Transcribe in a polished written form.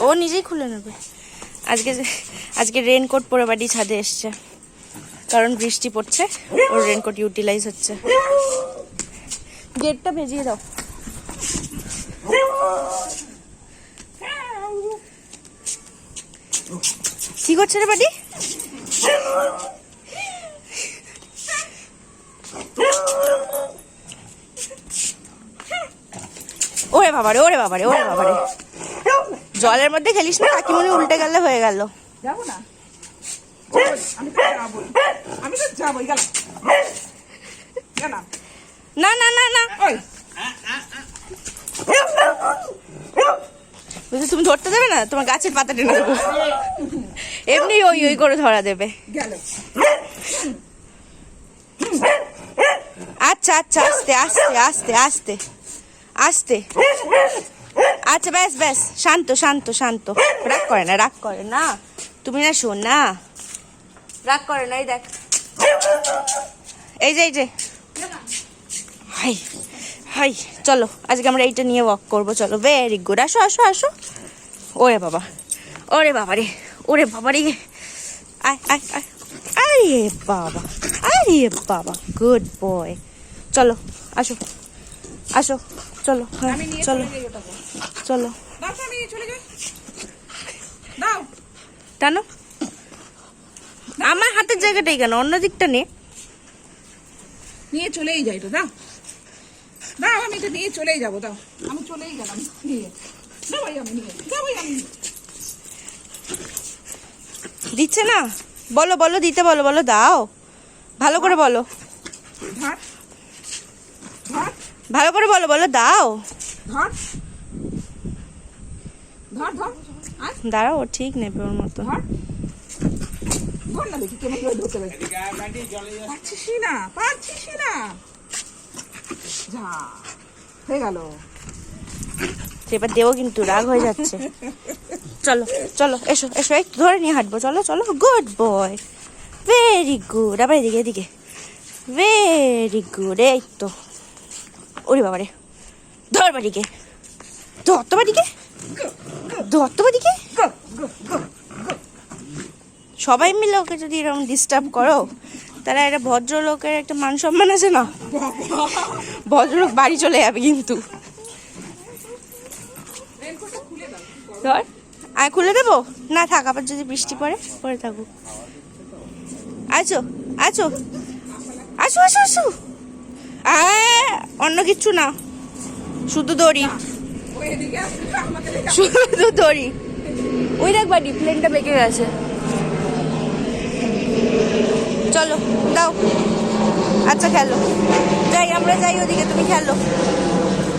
ও নিজেই খুলে নেবে। আজকে রেনকোট পরে বাড়ি ছাদে এসছে, কারণ বৃষ্টি পড়ছে, ওর রেনকোট ইউটিলাইজ হচ্ছে। গেটটা ভেজিয়ে দাও। কি করছে রে বাড়ি? ওরে বাবারে, ওরে বাবারে, ওরে বাবারে, জলের মধ্যে খেলিস না, কাকিমনি উল্টে গেলে হয়ে গেল। যাবো না, আমি তো যাবোই, গেলাম। না না না না, তুমি ধরতে দেবে না, তোমার গাছের পাতা টেনে দেবো। এমনি ওই ওই করে ধরা দেবে। আচ্ছা আচ্ছা, আস্তে আস্তে আস্তে আস্তে আস্তে। আচ্ছা ব্যাস ব্যাস, শান্ত শান্ত শান্ত, রাগ করে না, রাগ করে না, তুমি না শোন না, রাগ করে না। এই দেখ, এই যে এই যে, হাই হাই, চলো আজকে আমরা এইটা নিয়ে ওয়াক করবো, চলো। ভেরি গুড, আসো আসো আসো। ওরে বাবা, ওরে বাবা রে, ওরে বাবা রে, আয় আয় আয়, আরে বাবা, আরে বাবা, গুড বয়। চলো আসো আসো, চলো, হ্যাঁ চলো চলো। কেন আমার হাতের জায়গাটাই কেন, অন্য দিকটা নিয়ে চলেই যাই তো, দাও দাও, আমি তো নিয়ে চলেই যাবো, দাও, আমি চলেই গেলাম নিয়ে, যাবোই আমি নিয়ে, যাবোই আমি। দিচ্ছে না, বলো বলো, দিতে বলো, বলো দাও, ভালো করে বলো, ধর ধর, ভালো করে বলো, বলো দাও, ধর ধর ধর, দাঁড়াও, ও ঠিক নেবে ওর মতো। ধর ধর না, দেখি কেমন করে ধরতে পারছি। পারছিস না, পারছিস না, যা হয়ে গেল। এবার দেবো কিন্তু, রাগ হয়ে যাচ্ছে। চলো চলো, এসো এসো, একটু ধরে নিয়ে হাঁটবো, চলো চলো। Good boy, very good. আবার এদিকে এদিকে, ভেরি গুড। এই তো, ওরে বাবা রে, ধর বাড়িকে, ধর তো বাড়িকে, ধর তো বাড়িকে। সবাই মিলে ওকে যদি এরকম ডিস্টার্ব করো, তাহলে একটা ভদ্রলোকের একটা মান সম্মান আছে না, ভদ্রলোক বাড়ি চলে যাবে কিন্তু। ধর, আমি খুলে দেবো না, থাক, আবার যদি বৃষ্টি পড়ে থাকুক। আছো আছো আসো আসো আসো, অন্য কিচ্ছু না, শুধু দড়ি, শুধু দড়ি। ওই দেখ বাড়ি, প্লেনটা বেঁকে গেছে। চলো দাও, আচ্ছা খেলো, যাই আমরা, যাই ওদিকে, তুমি খেলো।